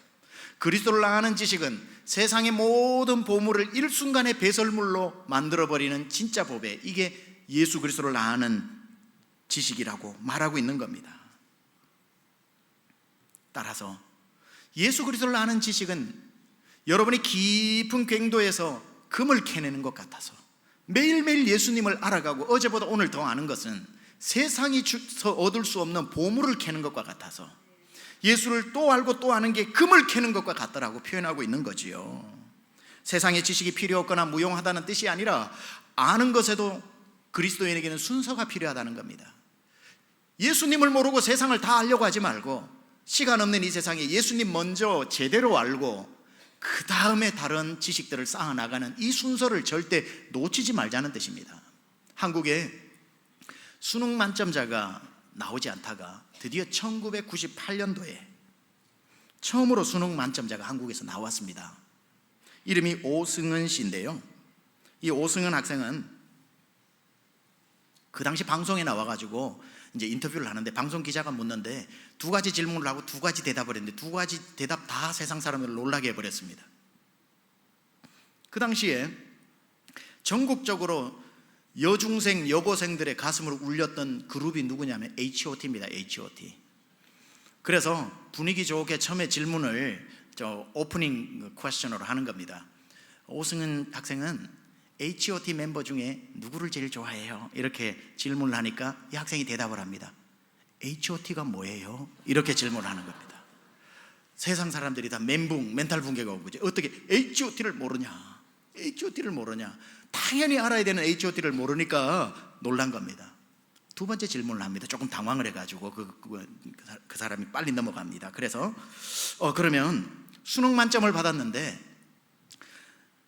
Speaker 1: 그리스도를 아는 지식은 세상의 모든 보물을 일순간에 배설물로 만들어버리는 진짜 보배, 이게 예수 그리스도를 아는 지식이라고 말하고 있는 겁니다. 따라서 예수 그리스도를 아는 지식은 여러분이 깊은 갱도에서 금을 캐내는 것 같아서, 매일매일 예수님을 알아가고 어제보다 오늘 더 아는 것은 세상이 얻을 수 없는 보물을 캐는 것과 같아서, 예수를 또 알고 또 아는 게 금을 캐는 것과 같다라고 표현하고 있는 거지요. 세상의 지식이 필요 없거나 무용하다는 뜻이 아니라 아는 것에도 그리스도인에게는 순서가 필요하다는 겁니다. 예수님을 모르고 세상을 다 알려고 하지 말고, 시간 없는 이 세상에 예수님 먼저 제대로 알고 그 다음에 다른 지식들을 쌓아나가는 이 순서를 절대 놓치지 말자는 뜻입니다. 한국에 수능 만점자가 나오지 않다가 드디어 1998년도에 처음으로 수능 만점자가 한국에서 나왔습니다. 이름이 오승은 씨인데요, 이 오승은 학생은 그 당시 방송에 나와가지고 이제 인터뷰를 하는데 방송 기자가 묻는데 두 가지 질문을 하고 두 가지 대답을 했는데 두 가지 대답 다 세상 사람들을 놀라게 해버렸습니다. 그 당시에 전국적으로 여중생, 여고생들의 가슴을 울렸던 그룹이 누구냐면 H.O.T입니다. H.O.T. 그래서 분위기 좋게 처음에 질문을 오프닝 퀘스천으로 하는 겁니다. 오승은 학생은 H.O.T 멤버 중에 누구를 제일 좋아해요? 이렇게 질문을 하니까 이 학생이 대답을 합니다. H.O.T가 뭐예요? 이렇게 질문을 하는 겁니다. 세상 사람들이 다 멘탈 붕괴가 오고, 어떻게 H.O.T를 모르냐? H.O.T를 모르냐? 당연히 알아야 되는 H.O.T를 모르니까 놀란 겁니다. 두 번째 질문을 합니다. 조금 당황을 해가지고 그 사람이 빨리 넘어갑니다. 그래서 그러면 수능 만점을 받았는데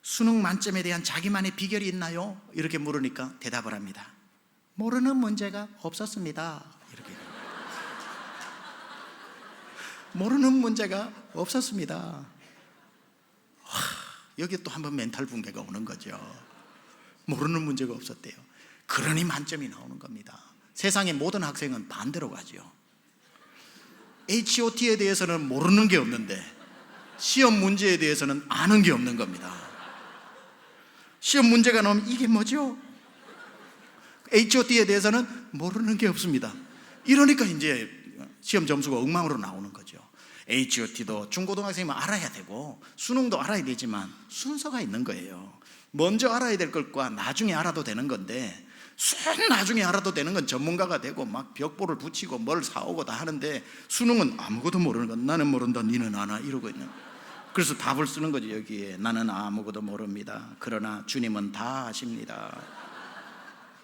Speaker 1: 수능 만점에 대한 자기만의 비결이 있나요? 이렇게 물으니까 대답을 합니다. 모르는 문제가 없었습니다. 이렇게. 모르는 문제가 없었습니다. 여기 또 한번 멘탈 붕괴가 오는 거죠. 모르는 문제가 없었대요. 그러니 만점이 나오는 겁니다. 세상의 모든 학생은 반대로 가죠. H.O.T에 대해서는 모르는 게 없는데 시험 문제에 대해서는 아는 게 없는 겁니다. 시험 문제가 나오면 이게 뭐죠? H.O.T에 대해서는 모르는 게 없습니다. 이러니까 이제 시험 점수가 엉망으로 나오는 거죠. H.O.T도 중고등학생이면 알아야 되고 수능도 알아야 되지만 순서가 있는 거예요. 먼저 알아야 될 것과 나중에 알아도 되는 건데, 나중에 알아도 되는 건 전문가가 되고 막 벽보를 붙이고 뭘 사오고 다 하는데, 수능은 아무것도 모르는 건 나는 모른다 니는 아나 이러고 있는 거예요. 그래서 답을 쓰는 거죠. 여기에 나는 아무것도 모릅니다. 그러나 주님은 다 아십니다.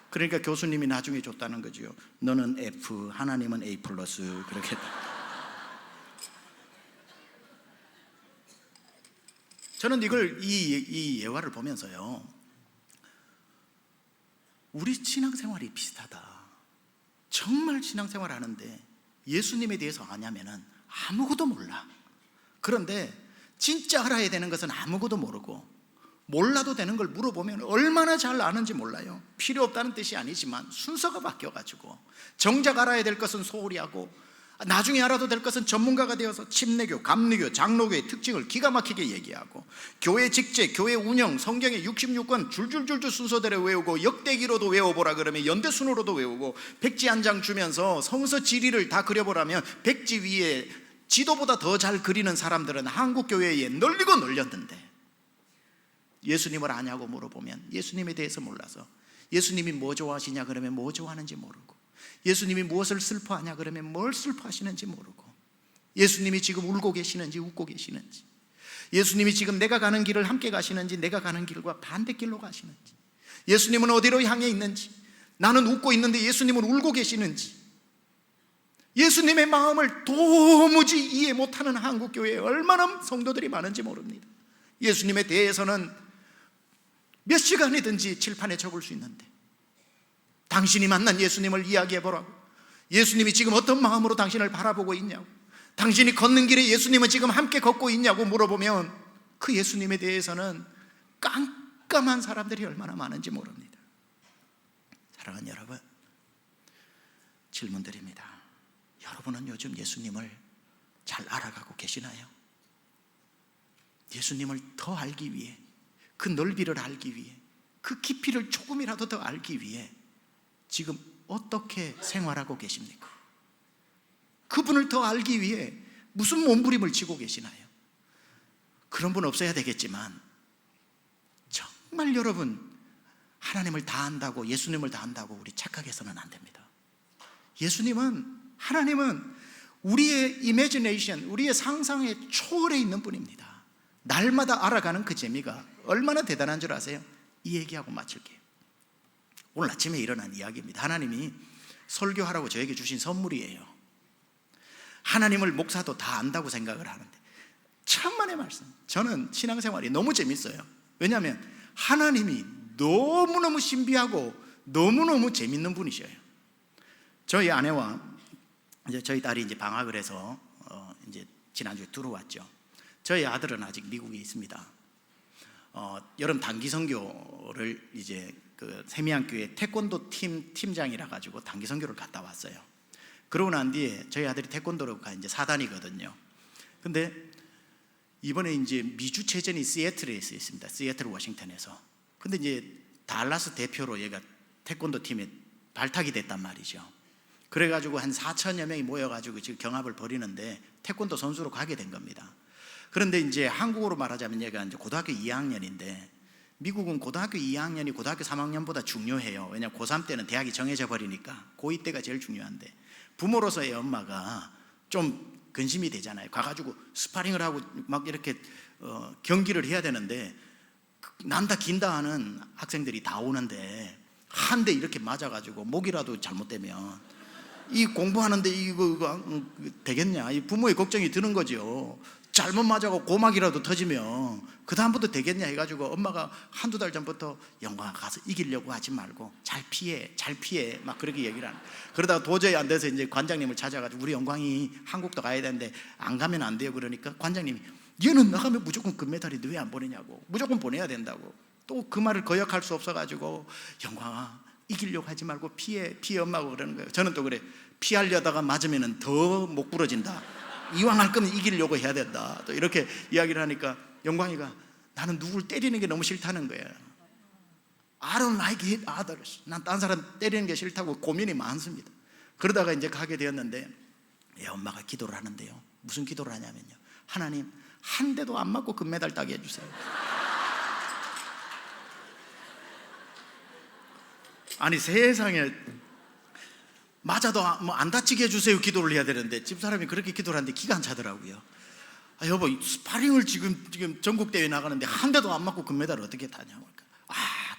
Speaker 1: 그러니까 교수님이 나중에 줬다는 거죠. 너는 F, 하나님은 A+, 그렇게. 저는 이 예화를 보면서요, 우리 신앙생활이 비슷하다. 정말 신앙생활 하는데 예수님에 대해서 아냐면은 아무것도 몰라. 그런데 진짜 알아야 되는 것은 아무것도 모르고, 몰라도 되는 걸 물어보면 얼마나 잘 아는지 몰라요. 필요 없다는 뜻이 아니지만 순서가 바뀌어가지고 정작 알아야 될 것은 소홀히 하고, 나중에 알아도 될 것은 전문가가 되어서 침례교, 감리교, 장로교의 특징을 기가 막히게 얘기하고, 교회 직제, 교회 운영, 성경의 66권 줄줄줄줄 순서대로 외우고, 역대기로도 외워보라 그러면 연대순으로도 외우고, 백지 한 장 주면서 성서 지리를 다 그려보라면 백지 위에 지도보다 더 잘 그리는 사람들은 한국 교회에 널리고 널렸는데, 예수님을 아냐고 물어보면 예수님에 대해서 몰라서, 예수님이 뭐 좋아하시냐 그러면 뭐 좋아하는지 모르고, 예수님이 무엇을 슬퍼하냐 그러면 뭘 슬퍼하시는지 모르고, 예수님이 지금 울고 계시는지 웃고 계시는지, 예수님이 지금 내가 가는 길을 함께 가시는지 내가 가는 길과 반대길로 가시는지, 예수님은 어디로 향해 있는지, 나는 웃고 있는데 예수님은 울고 계시는지, 예수님의 마음을 도무지 이해 못하는 한국교회에 얼마나 성도들이 많은지 모릅니다. 예수님에 대해서는 몇 시간이든지 칠판에 적을 수 있는데, 당신이 만난 예수님을 이야기해보라고, 예수님이 지금 어떤 마음으로 당신을 바라보고 있냐고, 당신이 걷는 길에 예수님은 지금 함께 걷고 있냐고 물어보면 그 예수님에 대해서는 깜깜한 사람들이 얼마나 많은지 모릅니다. 사랑하는 여러분, 질문드립니다. 여러분은 요즘 예수님을 잘 알아가고 계시나요? 예수님을 더 알기 위해, 그 넓이를 알기 위해, 그 깊이를 조금이라도 더 알기 위해 지금 어떻게 생활하고 계십니까? 그분을 더 알기 위해 무슨 몸부림을 치고 계시나요? 그런 분 없어야 되겠지만, 정말 여러분, 하나님을 다 안다고, 예수님을 다 안다고 우리 착각해서는 안 됩니다. 하나님은 우리의 이미지네이션, 우리의 상상의 초월에 있는 분입니다. 날마다 알아가는 그 재미가 얼마나 대단한 줄 아세요? 이 얘기하고 마칠게요. 오늘 아침에 일어난 이야기입니다. 하나님이 설교하라고 저에게 주신 선물이에요. 하나님을 목사도 다 안다고 생각을 하는데, 천만의 말씀. 저는 신앙생활이 너무 재밌어요. 왜냐하면 하나님이 너무너무 신비하고 너무너무 재밌는 분이셔요. 저희 아내와 이제 저희 딸이 이제 방학을 해서 이제 지난주에 들어왔죠. 저희 아들은 아직 미국에 있습니다. 여름 단기 선교를 이제 그 세미안교회 태권도 팀장이라 가지고 단기 선교를 갔다 왔어요. 그러고 난 뒤에 저희 아들이 태권도가 이제 4단이거든요. 근데 이번에 이제 미주체전이 시애틀에 있습니다. 시애틀 워싱턴에서. 근데 이제 달라스 대표로 얘가 태권도 팀에 발탁이 됐단 말이죠. 그래가지고 한 4천여 명이 모여가지고 지금 경합을 벌이는데 태권도 선수로 가게 된 겁니다. 그런데 이제 한국어로 말하자면 얘가 이제 고등학교 2학년인데 미국은 고등학교 2학년이 고등학교 3학년보다 중요해요. 왜냐하면 고3 때는 대학이 정해져 버리니까 고2 때가 제일 중요한데 부모로서의 엄마가 좀 근심이 되잖아요. 가가지고 스파링을 하고 막 이렇게 경기를 해야 되는데 난다 긴다 하는 학생들이 다 오는데 한 대 이렇게 맞아가지고 목이라도 잘못되면 이 공부하는데 이거 되겠냐? 이 부모의 걱정이 드는 거죠. 잘못 맞아고 고막이라도 터지면 그 다음부터 되겠냐 해가지고 엄마가 한두 달 전부터 영광아 가서 이기려고 하지 말고 잘 피해 막 그렇게 얘기를 하는. 그러다가 도저히 안 돼서 이제 관장님을 찾아가지고 우리 영광이 한국도 가야 되는데 안 가면 안 돼요. 그러니까 관장님이 얘는 나가면 무조건 금메달인데 왜 안 보내냐고. 무조건 보내야 된다고. 또 그 말을 거역할 수 없어가지고 영광아 이기려고 하지 말고 피해 엄마고 그러는 거예요. 저는 또 그래, 피하려다가 맞으면 더 목 부러진다. 이왕 할 거면 이기려고 해야 된다. 또 이렇게 이야기를 하니까 영광이가 나는 누굴 때리는 게 너무 싫다는 거예요. I don't like it others. 난 딴 사람 때리는 게 싫다고 고민이 많습니다. 그러다가 이제 가게 되었는데 엄마가 기도를 하는데요. 무슨 기도를 하냐면요. 하나님 한 대도 안 맞고 금메달 따게 해주세요. 아니 세상에 맞아도 뭐 안 다치게 해주세요 기도를 해야 되는데 집사람이 그렇게 기도를 하는데 기가 안 차더라고요. 여보 스파링을 지금 전국대회 나가는데 한 대도 안 맞고 금메달을 어떻게 타냐고.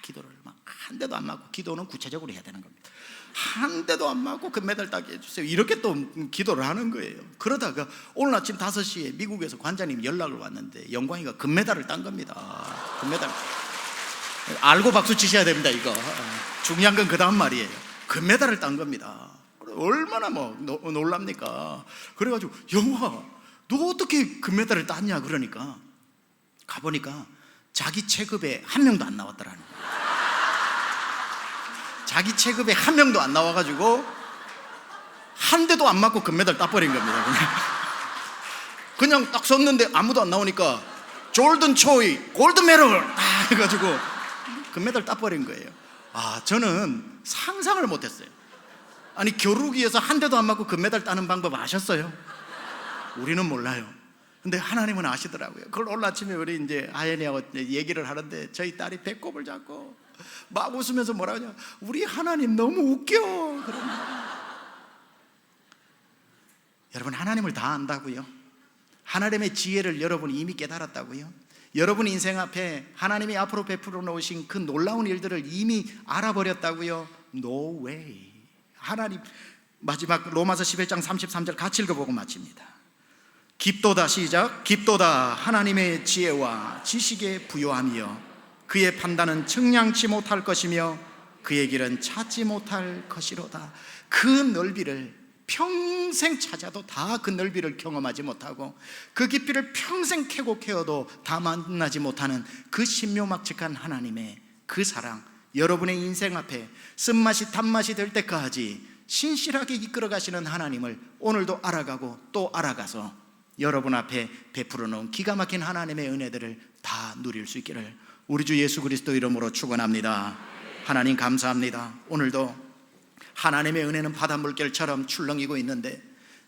Speaker 1: 기도를 막 한 대도 안 맞고, 기도는 구체적으로 해야 되는 겁니다. 한 대도 안 맞고 금메달 따게 해주세요. 이렇게 또 기도를 하는 거예요. 그러다가 오늘 아침 5시에 미국에서 관장님 연락을 왔는데 영광이가 금메달을 딴 겁니다. 금메달 알고 박수 치셔야 됩니다. 이거 중요한 건 그 다음 말이에요. 금메달을 딴 겁니다. 얼마나 뭐 놀랍니까? 그래가지고 영화 너 어떻게 금메달을 땄냐 그러니까 가보니까 자기 체급에 한 명도 안 나왔더라는 거예요. 자기 체급에 한 명도 안 나와가지고 한 대도 안 맞고 금메달 따버린 겁니다. 그냥 딱 섰는데 아무도 안 나오니까 졸든 초이 골드메달 다 해가지고 금메달 따버린 거예요. 저는 상상을 못했어요. 아니 겨루기에서 한 대도 안 맞고 금메달 따는 방법 아셨어요? 우리는 몰라요. 근데 하나님은 아시더라고요. 그걸 오늘 아침에 우리 이제 아연이하고 얘기를 하는데 저희 딸이 배꼽을 잡고 막 웃으면서 뭐라 하냐, 우리 하나님 너무 웃겨 그러면. 여러분 하나님을 다 안다고요? 하나님의 지혜를 여러분이 이미 깨달았다고요? 여러분 인생 앞에 하나님이 앞으로 베풀어 놓으신 그 놀라운 일들을 이미 알아버렸다고요? No way. 하나님, 마지막 로마서 11장 33절 같이 읽어보고 마칩니다. 깊도다, 시작. 깊도다 하나님의 지혜와 지식에 부요함이여 그의 판단은 측량치 못할 것이며 그의 길은 찾지 못할 것이로다. 그 넓이를 평생 찾아도 다 그 넓이를 경험하지 못하고 그 깊이를 평생 캐고 캐어도 다 만나지 못하는 그 신묘막측한 하나님의 그 사랑, 여러분의 인생 앞에 쓴맛이 단맛이 될 때까지 신실하게 이끌어 가시는 하나님을 오늘도 알아가고 또 알아가서 여러분 앞에 베풀어 놓은 기가 막힌 하나님의 은혜들을 다 누릴 수 있기를 우리 주 예수 그리스도 이름으로 축원합니다. 하나님 감사합니다. 오늘도 하나님의 은혜는 바닷물결처럼 출렁이고 있는데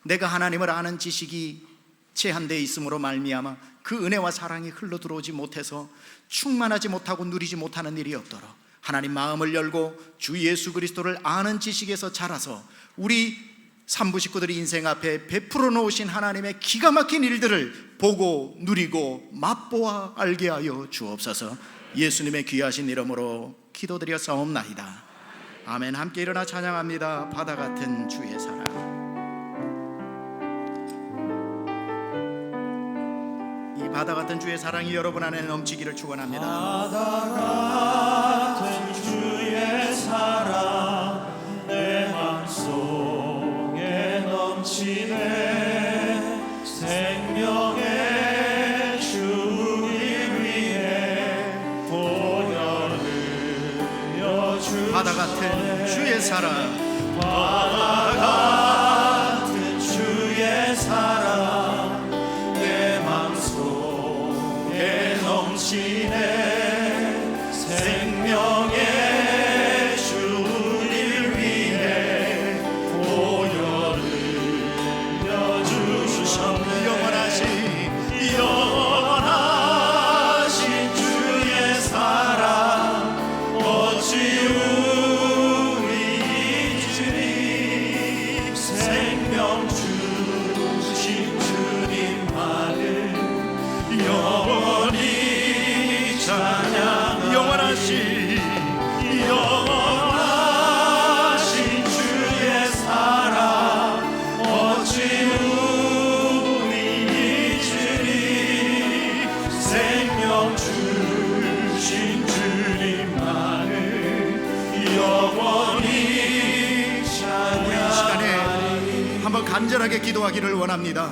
Speaker 1: 내가 하나님을 아는 지식이 제한되어 있음으로 말미암아 그 은혜와 사랑이 흘러들어오지 못해서 충만하지 못하고 누리지 못하는 일이 없도록 하나님 마음을 열고 주 예수 그리스도를 아는 지식에서 자라서 우리 산부 식구들이 인생 앞에 베풀어 놓으신 하나님의 기가 막힌 일들을 보고 누리고 맛보아 알게 하여 주옵소서. 예수님의 귀하신 이름으로 기도드렸사옵나이다. 아멘. 함께 일어나 찬양합니다. 바다 같은 주의 사랑. 바다 같은 주의 사랑이 여러분 안에 넘치기를 축원합니다.
Speaker 3: 바다 같은 주의 사랑 내 맘속에 넘치네. 생명의 주님 위해 보혈 흘려 주시네.
Speaker 1: 바다 같은 주의 사랑,
Speaker 3: 바다 같은 주의 사랑 내 맘속에 넘치네. 생명의 주님 위해 보혈 흘려 주셨네. 영원하신 주의 사랑 어찌 우리 잊으리. 생명 주신 주님만을 영원히 찬양하리. 영원하신 주의 사랑 어찌 우리 잊으리. 생명 주신 주님만을 영원히 찬양하리.
Speaker 1: 시간에 한번 간절하게 기도하기를 원합니다.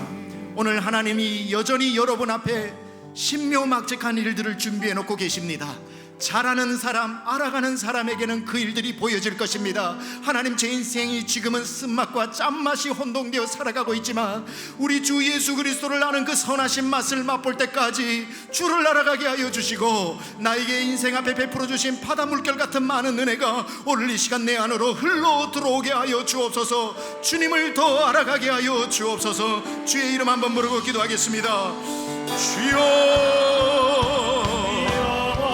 Speaker 1: 오늘 하나님이 여전히 여러분 앞에 신묘막측한 일들을 준비해 놓고 계십니다. 잘하는 사람, 알아가는 사람에게는 그 일들이 보여질 것입니다. 하나님, 제 인생이 지금은 쓴맛과 짠맛이 혼동되어 살아가고 있지만 우리 주 예수 그리스도를 아는 그 선하신 맛을 맛볼 때까지 주를 알아가게 하여 주시고, 나에게 인생 앞에 베풀어 주신 바다 물결 같은 많은 은혜가 오늘 이 시간 내 안으로 흘러 들어오게 하여 주옵소서. 주님을 더 알아가게 하여 주옵소서. 주의 이름 한번 부르고 기도하겠습니다. 주여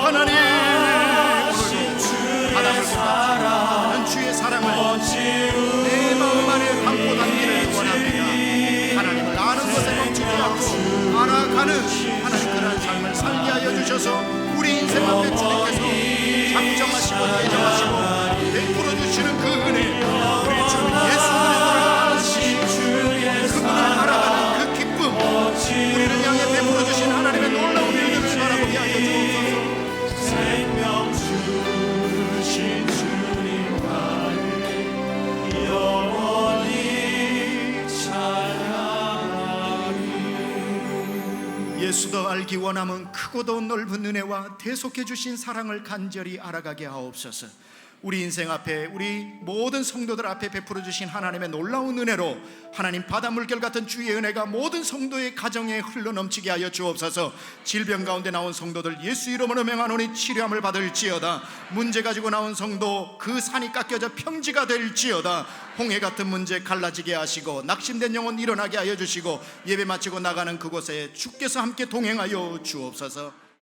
Speaker 1: 하나님, 바다물결 주의 사랑을 내 마음 안에 담고 담기를 원합니다. 하나님을 아는 것에 멈추지 않고 알아가는 하나님 그런 삶을 살게 하여 주셔서 우리 인생 앞에 주님께서 작정하시고 예정하시고 베풀어 주시는 그 은혜, 우리 주 예수 그리스도를 그분을 알아가는 그 기쁨, 우리를 향해 베풀어 주신 하나님의 놀라운 일들을 바라보게 하여 주옵소서.
Speaker 3: 생명 주신 주님만을 영원히 찬양하리.
Speaker 1: 예수도 알기 원함은 크고도 넓은 은혜와 대속해 주신 사랑을 간절히 알아가게 하옵소서. 우리 인생 앞에, 우리 모든 성도들 앞에 베풀어 주신 하나님의 놀라운 은혜로 하나님 바다 물결 같은 주의 은혜가 모든 성도의 가정에 흘러 넘치게 하여 주옵소서. 질병 가운데 나온 성도들 예수 이름으로 명하노니 치료함을 받을지어다. 문제 가지고 나온 성도 그 산이 깎여져 평지가 될지어다. 홍해 같은 문제 갈라지게 하시고 낙심된 영혼 일어나게 하여 주시고 예배 마치고 나가는 그곳에 주께서 함께 동행하여 주옵소서.